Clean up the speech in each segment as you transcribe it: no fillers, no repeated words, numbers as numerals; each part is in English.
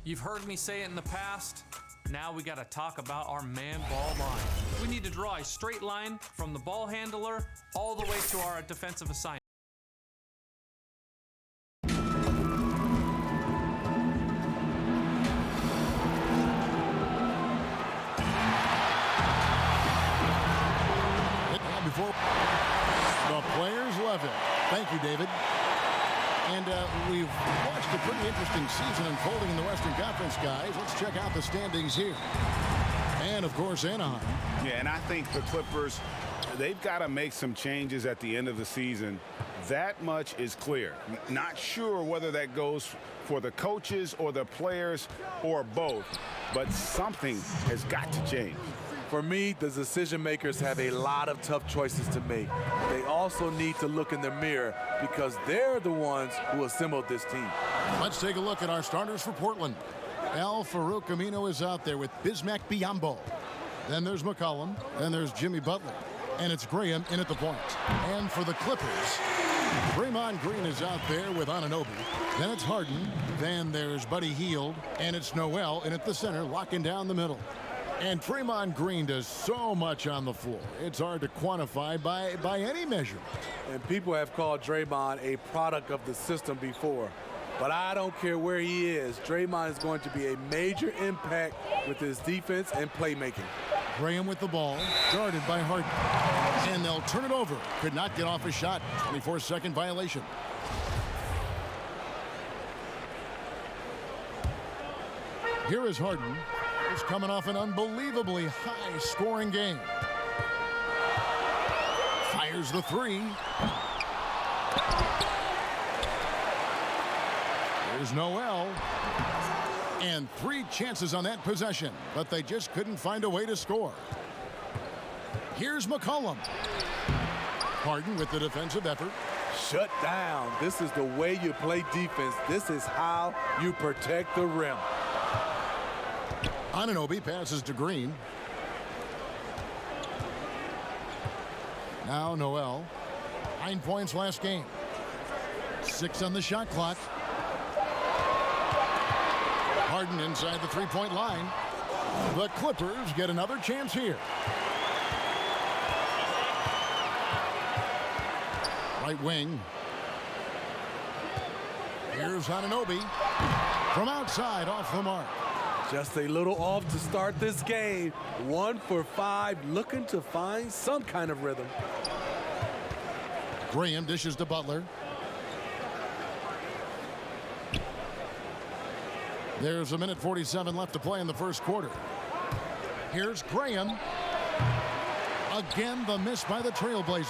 You've heard me say it in the past. Now we got to talk about our man-ball line. We need to draw a straight line from the ball handler all the way to our defensive assignment. Before the players love it. Thank you, David. And we've watched a pretty interesting season unfolding in the Western Conference, guys. Let's check out the standings here. And, of course, Anaheim. Yeah, and I think the Clippers, they've got to make some changes at the end of the season. That much is clear. Not sure whether that goes for the coaches or the players or both, but something has got to change. For me, the decision makers have a lot of tough choices to make. They also need to look in the mirror because they're the ones who assembled this team. Let's take a look at our starters for Portland. Al Farouk Amino is out there with Bismack Biyombo. Then there's McCollum. Then there's Jimmy Butler. And it's Graham in at the point. And for the Clippers, Draymond Green is out there with Anunoby. Then it's Harden. Then there's Buddy Hield. And it's Noel in at the center, locking down the middle. And Draymond Green does so much on the floor. It's hard to quantify by any measurement. And people have called Draymond a product of the system before. But I don't care where he is. Draymond is going to be a major impact with his defense and playmaking. Graham with the ball, guarded by Harden. And they'll turn it over. Could not get off a shot. 24-second violation. Here is Harden. He's coming off an unbelievably high-scoring game. Fires the three. There's Noel. And 3 chances on that possession, but they just couldn't find a way to score. Here's McCollum. Harden with the defensive effort. Shut down. This is the way you play defense. This is how you protect the rim. Anunoby passes to Green. Now Noel. 9 points last game. 6 on the shot clock. Harden inside the three-point line. The Clippers get another chance here. Right wing. Here's Anunoby. From outside, off the mark. Just a little off to start this game. 1 for 5, looking to find some kind of rhythm. Graham dishes to Butler. There's 1:47 left to play in the first quarter. Here's Graham. Again, the miss by the Trailblazers.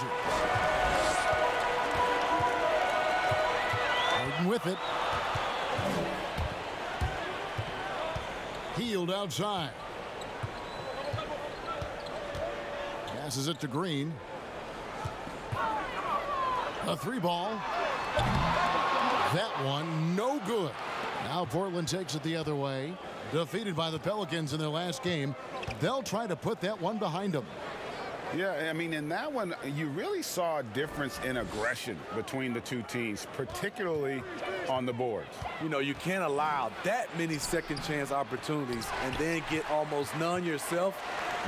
Harden with it. Hield outside. Passes it to Green. A 3-ball. That one no good. Now Portland takes it the other way. Defeated by the Pelicans in their last game. They'll try to put that one behind them. Yeah, I mean, in that one, you really saw a difference in aggression between the two teams, particularly on the boards. You know, you can't allow that many second chance opportunities and then get almost none yourself.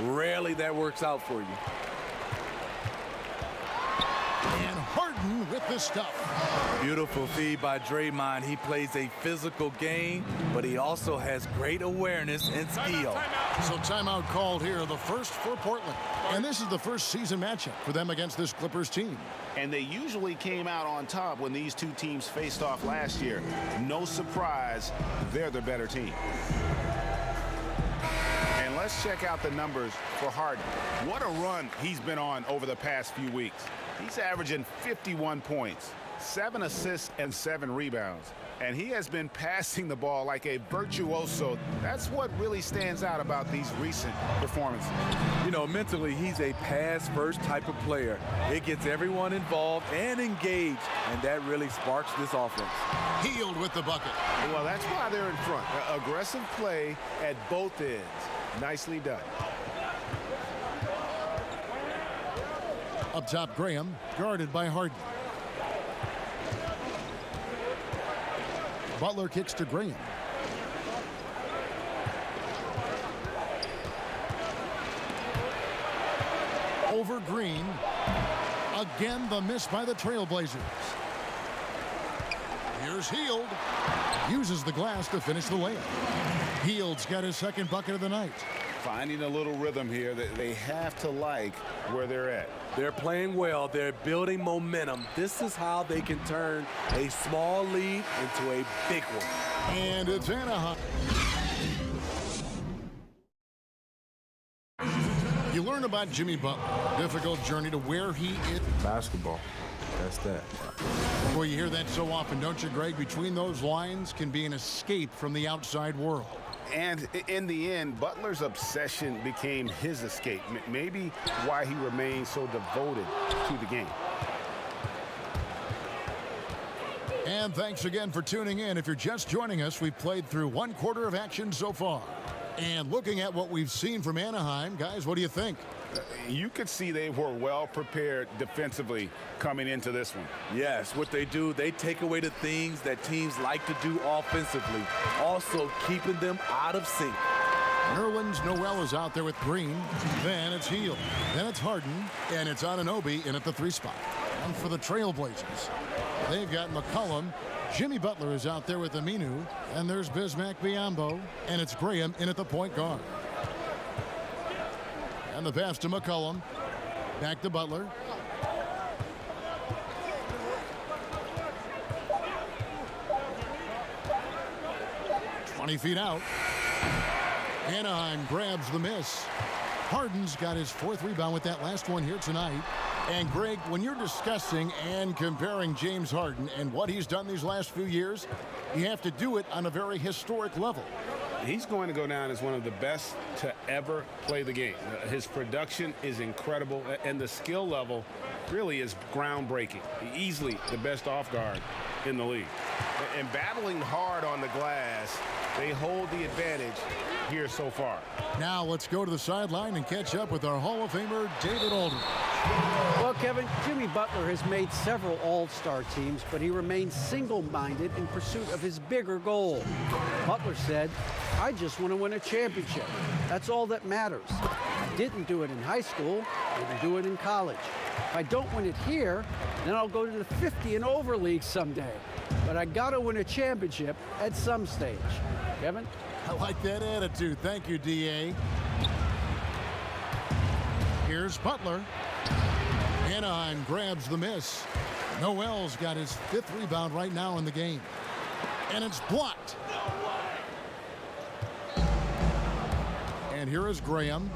Rarely that works out for you. And Harden with the stuff. Beautiful feed by Draymond. He plays a physical game, but he also has great awareness and skill. So timeout called here, the first for Portland. And this is the first season matchup for them against this Clippers team. And they usually came out on top when these two teams faced off last year. No surprise, they're the better team. And let's check out the numbers for Harden. What a run he's been on over the past few weeks. He's averaging 51 points, 7 assists, and 7 rebounds. And he has been passing the ball like a virtuoso. That's what really stands out about these recent performances. You know, mentally, he's a pass-first type of player. It gets everyone involved and engaged, and that really sparks this offense. Hield with the bucket. Well, that's why they're in front. Aggressive play at both ends. Nicely done. Up top, Graham, guarded by Harden. Butler kicks to Graham. Over Green. Again, the miss by the Trailblazers. Here's Hield. Uses the glass to finish the layup. Hield's got his second bucket of the night. Finding a little rhythm here that they have to like where they're at. They're playing well. They're building momentum. This is how they can turn a small lead into a big one. And it's Anaheim. You learn about Jimmy Butler. Difficult journey to where he is. Basketball. That's that. Boy, you hear that so often, don't you, Greg? Between those lines can be an escape from the outside world. And in the end, Butler's obsession became his escape. Maybe why he remained so devoted to the game. And thanks again for tuning in. If you're just joining us, we've played through one quarter of action so far. And looking at what we've seen from Anaheim, guys, what do you think? You could see they were well prepared defensively coming into this one. Yes, what they do, they take away the things that teams like to do offensively, also keeping them out of sync. Nerlens Noel is out there with Green. Then it's Hield. Then it's Harden. And it's Anunoby in at the 3 spot. And for the Trailblazers, they've got McCollum. Jimmy Butler is out there with Aminu. And there's Bismack Biyombo. And it's Graham in at the point guard. And the pass to McCollum. Back to Butler. "20 feet out. Anaheim grabs the miss. Harden's got his 4th rebound with that last one here tonight. And Greg, when you're discussing and comparing James Harden and what he's done these last few years, you have to do it on a very historic level. He's going to go down as one of the best to ever play the game. His production is incredible, and the skill level really is groundbreaking. Easily the best off guard in the league. And battling hard on the glass, they hold the advantage here so far. Now let's go to the sideline and catch up with our Hall of Famer, David Aldridge. Well, Kevin, Jimmy Butler has made several all-star teams, but he remains single-minded in pursuit of his bigger goal. Butler said, "I just want to win a championship. That's all that matters. I didn't do it in high school. I didn't do it in college. If I don't win it here, then I'll go to the 50 and over league someday. But I got to win a championship at some stage." Kevin? I like that attitude. Thank you, D.A. Here's Butler. Anaheim grabs the miss. Noel's got his 5th rebound right now in the game. And it's blocked. And here is Graham.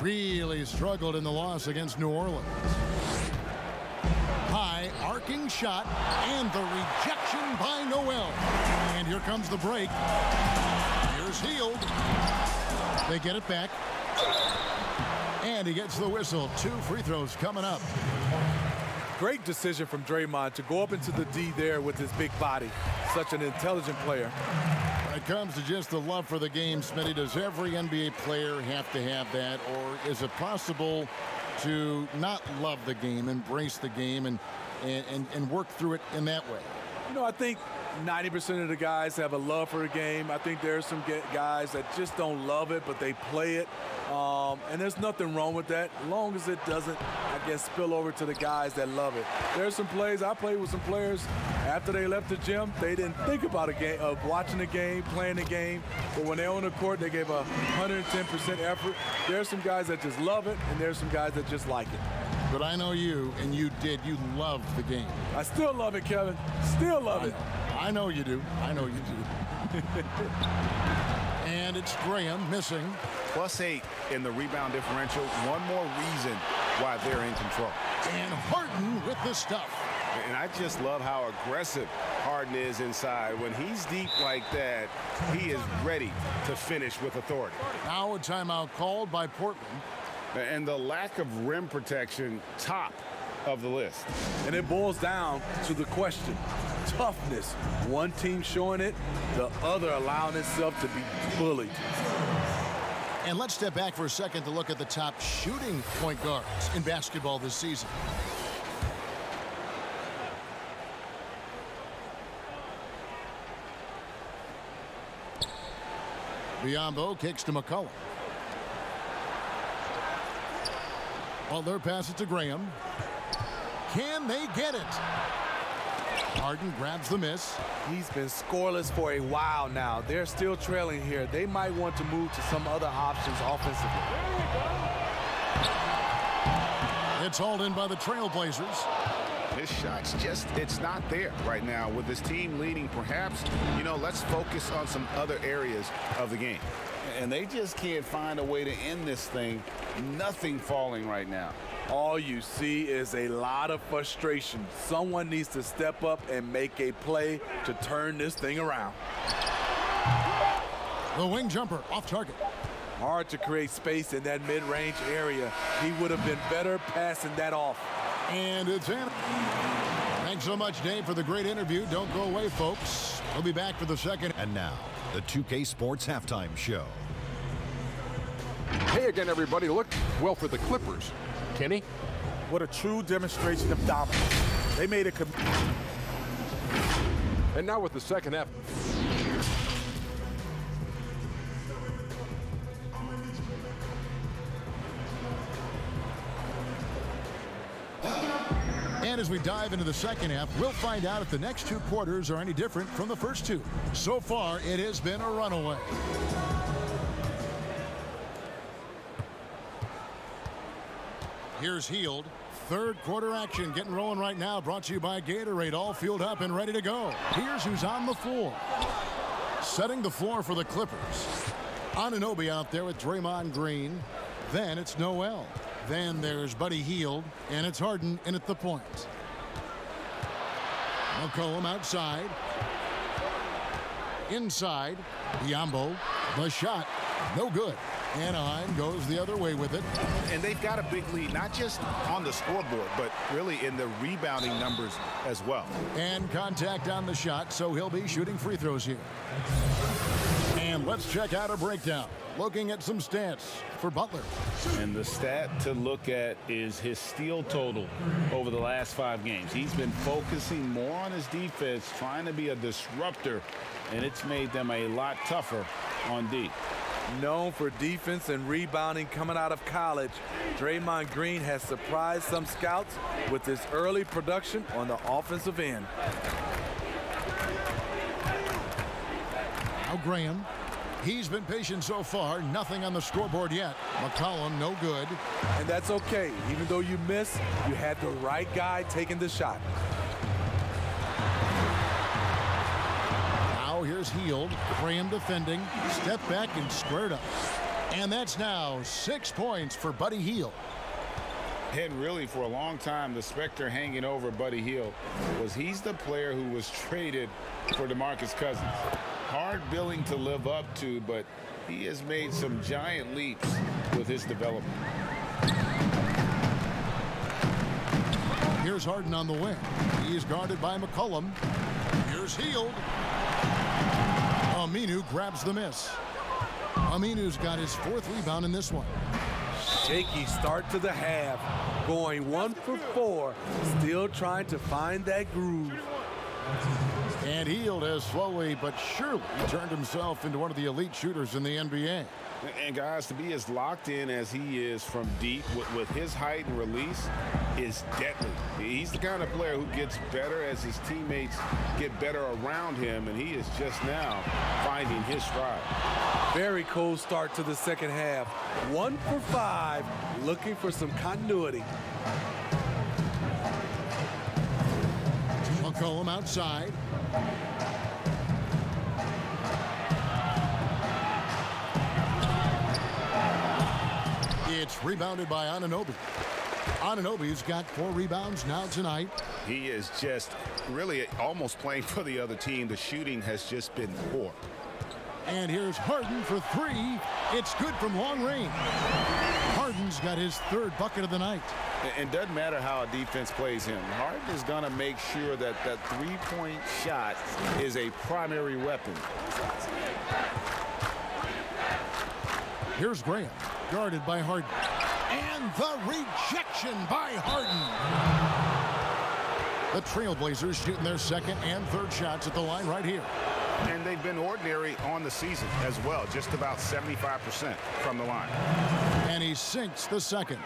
Really struggled in the loss against New Orleans. High arcing shot and the rejection by Noel. And here comes the break. Here's Hield. They get it back. And he gets the whistle. 2 free throws coming up. Great decision from Draymond to go up into the D there with his big body. Such an intelligent player. When it comes to just the love for the game, Smitty, does every NBA player have to have that? Or is it possible to not love the game, embrace the game, and work through it in that way? You know, I think 90% of the guys have a love for the game. I think there are some guys that just don't love it, but they play it. And there's nothing wrong with that, as long as it doesn't, I guess, spill over to the guys that love it. There's some plays, I played with some players, after they left the gym, they didn't think about a game, of watching the game, playing the game, but when they're on the court, they gave 110% effort. There's some guys that just love it, and there's some guys that just like it. But I know you, and you did. You loved the game. I still love it, Kevin. Still love it. I know you do. I know you do. And it's Graham missing. +8 in the rebound differential. One more reason why they're in control. And Harden with the stuff. And I just love how aggressive Harden is inside. When he's deep like that, he is ready to finish with authority. Now a timeout called by Portland. And the lack of rim protection, top of the list. And it boils down to the question, toughness. One team showing it, the other allowing itself to be bullied. And let's step back for a second to look at the top shooting point guards in basketball this season. Biyombo kicks to McCollum. Butler passes to Graham. Can they get it? Harden grabs the miss. He's been scoreless for a while now. They're still trailing here. They might want to move to some other options offensively. It's hauled in by the Trailblazers. His shot's just, it's not there right now. With his team leading, perhaps, let's focus on some other areas of the game. And they just can't find a way to end this thing. Nothing falling right now. All you see is a lot of frustration. Someone needs to step up and make a play to turn this thing around. The wing jumper off target. Hard to create space in that mid-range area. He would have been better passing that off. And it's in. Thanks so much, Dave, for the great interview. Don't go away, folks. We'll be back for the second. And now, the 2K Sports Halftime Show. Hey again, everybody. Look well for the Clippers. Kenny? What a true demonstration of dominance. They made a And now with the second half. And as we dive into the second half, we'll find out if the next two quarters are any different from the first two. So far, it has been a runaway. Here's Hield. Third quarter action getting rolling right now. Brought to you by Gatorade. All fueled up and ready to go. Here's who's on the floor. Setting the floor for the Clippers. Anunoby out there with Draymond Green. Then it's Noel. Then there's Buddy Hield, and it's Harden in at the point. McCollum outside. Inside, Biyombo. The shot, no good. Anaheim goes the other way with it. And they've got a big lead, not just on the scoreboard, but really in the rebounding numbers as well. And contact on the shot, so he'll be shooting free throws here. And let's check out a breakdown. Looking at some stats for Butler. And the stat to look at is his steal total over the last 5 games. He's been focusing more on his defense, trying to be a disruptor, and it's made them a lot tougher on D. Known for defense and rebounding coming out of college, Draymond Green has surprised some scouts with his early production on the offensive end. Now Graham. He's been patient so far. Nothing on the scoreboard yet. McCollum, no good. And that's okay. Even though you miss, you had the right guy taking the shot. Now here's Hield. Graham defending. Step back and squared up. And that's now 6 points for Buddy Hield. And really, for a long time, the specter hanging over Buddy Hield was he's the player who was traded for DeMarcus Cousins. Hard billing to live up to, but he has made some giant leaps with his development. Here's Harden on the wing. He's guarded by McCollum. Here's Hield. Aminu grabs the miss. Aminu's got his 4th rebound in this one. Shaky start to the half. Going 1 for 4. Still trying to find that groove. And Hield has slowly but surely turned himself into one of the elite shooters in the NBA. And guys, to be as locked in as he is from deep with his height and release is deadly. He's the kind of player who gets better as his teammates get better around him, and he is just now finding his stride. Very cold start to the second half. 1 for 5, looking for some continuity. McCollum outside. It's rebounded by Anunoby. Anunoby's got 4 rebounds now tonight. He is just really almost playing for the other team. The shooting has just been poor. And here's Harden for 3. It's good from long range. Harden's got his 3rd bucket of the night. It doesn't matter how a defense plays him. Harden is going to make sure that that 3-point shot is a primary weapon. Here's Graham, guarded by Harden. And the rejection by Harden. The Trailblazers shooting their second and third shots at the line right here. And they've been ordinary on the season as well, just about 75% from the line. And he sinks the second.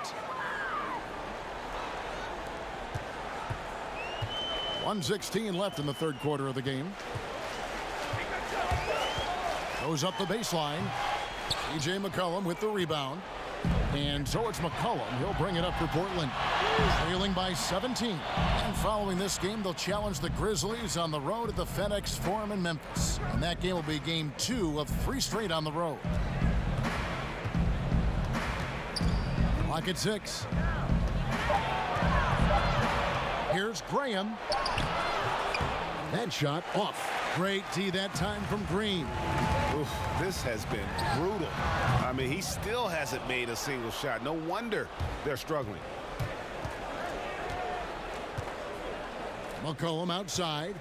1:16 left in the third quarter of the game. Goes up the baseline. E.J. McCollum with the rebound. And so it's McCollum. He'll bring it up for Portland. Trailing by 17. And following this game, they'll challenge the Grizzlies on the road at the FedEx Forum in Memphis. And that game will be game 2 of 3 straight on the road. Clock at 6. Here's Graham. That shot off. Great tee that time from Green. Oof, this has been brutal. I mean, he still hasn't made a single shot. No wonder they're struggling. McCollum outside.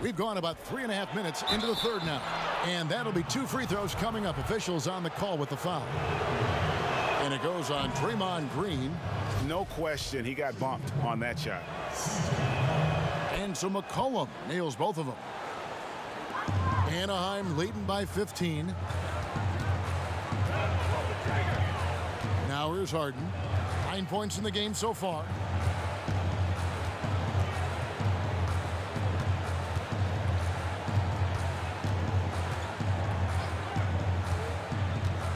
We've gone about 3.5 minutes into the third now. And that'll be 2 free throws coming up. Officials on the call with the foul. And it goes on Draymond Green. No question he got bumped on that shot. And so McCollum nails both of them. Anaheim leading by 15. Now here's Harden. 9 points in the game so far.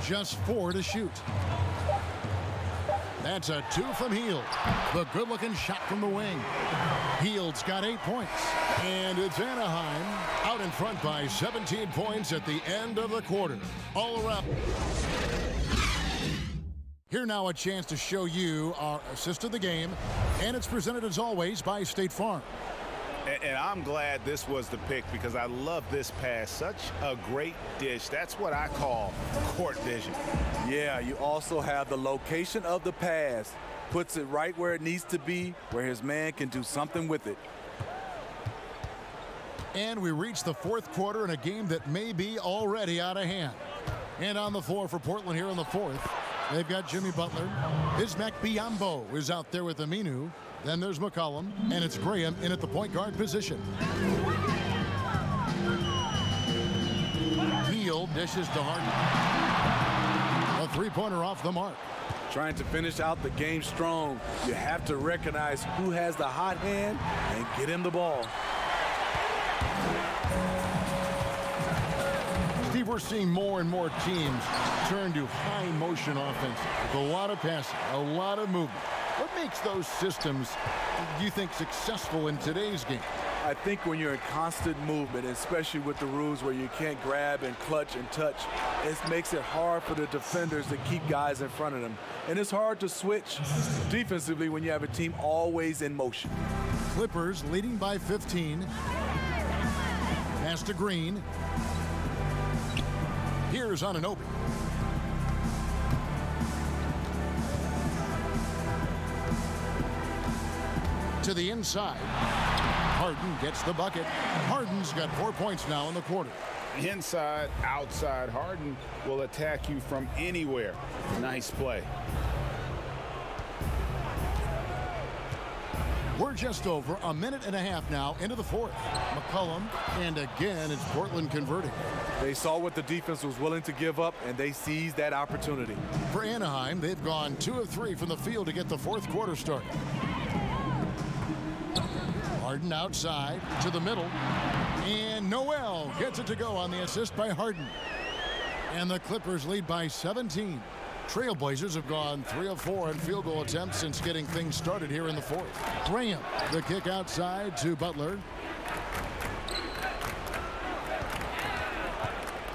Just 4 to shoot. That's a 2 from Hield. The good-looking shot from the wing. Hield's got 8 points. And it's Anaheim out in front by 17 points at the end of the quarter. All around. Here now a chance to show you our assist of the game. And it's presented as always by State Farm. And I'm glad this was the pick because I love this pass. Such a great dish. That's what I call court vision. Yeah, you also have the location of the pass. Puts it right where it needs to be, where his man can do something with it. And we reach the fourth quarter in a game that may be already out of hand. And on the floor for Portland here in the fourth, they've got Jimmy Butler. Bismack Biyombo is out there with Aminu. Then there's McCollum, and it's Graham in at the point guard position. Hield dishes to Harden. A three-pointer off the mark. Trying to finish out the game strong. You have to recognize who has the hot hand and get him the ball. Steve, we're seeing more and more teams turn to high motion offense with a lot of passing, a lot of movement. What makes those systems, do you think, successful in today's game? I think when you're in constant movement, especially with the rules where you can't grab and clutch and touch, it makes it hard for the defenders to keep guys in front of them. And it's hard to switch defensively when you have a team always in motion. Clippers leading by 15. Pass to Green. Here's Anunoby. To the inside. Harden gets the bucket. Harden's got 4 points now in the quarter. Inside, outside, Harden will attack you from anywhere. Nice play. We're just over a minute and a half now into the fourth. McCollum, and again, it's Portland converting. They saw what the defense was willing to give up, and they seized that opportunity. For Anaheim, they've gone 2 of 3 from the field to get the fourth quarter started. Harden outside to the middle. And Noel gets it to go on the assist by Harden. And the Clippers lead by 17. Trailblazers have gone 3 of 4 on field goal attempts since getting things started here in the fourth. Graham, the kick outside to Butler.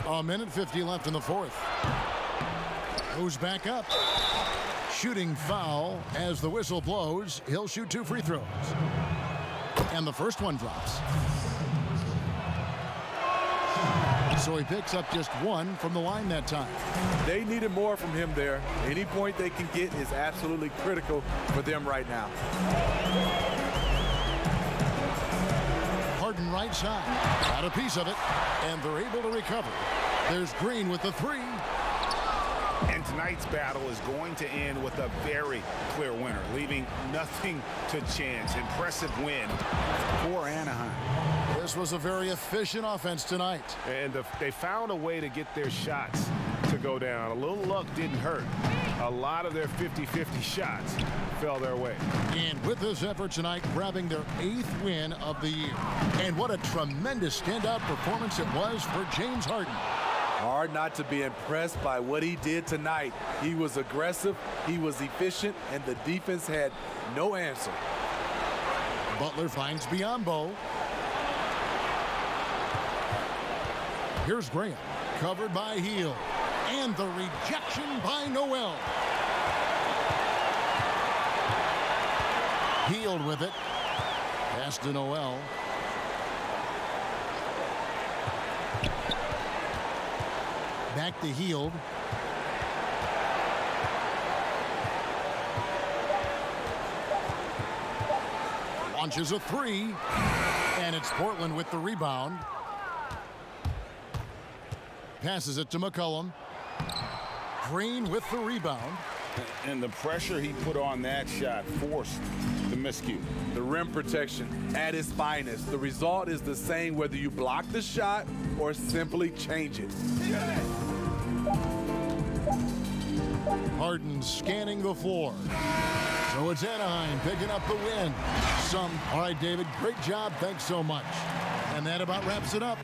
A minute 50 left in the fourth. Goes back up. Shooting foul as the whistle blows. He'll shoot 2 free throws. And the first one drops. So he picks up just 1 from the line that time. They needed more from him there. Any point they can get is absolutely critical for them right now. Harden right right side. Got a piece of it, and they're able to recover. There's Green with the three. And tonight's battle is going to end with a very clear winner, leaving nothing to chance. Impressive win for Anaheim. This was a very efficient offense tonight. And they found a way to get their shots to go down. A little luck didn't hurt. A lot of their 50-50 shots fell their way. And with this effort tonight, grabbing their 8th win of the year. And what a tremendous standout performance it was for James Harden. Hard not to be impressed by what he did tonight. He was aggressive, he was efficient, and the defense had no answer. Butler finds Biyombo. Here's Graham, covered by Hield. And the rejection by Noel. Hield with it. Pass to Noel. Back to Hield. Launches a three. And it's Portland with the rebound. Passes it to McCollum. Green with the rebound. And the pressure he put on that shot forced the miscue. The rim protection at its finest. The result is the same whether you block the shot or simply change it. Harden scanning the floor. So it's Anaheim picking up the win. All right, David, great job. Thanks so much. And that about wraps it up.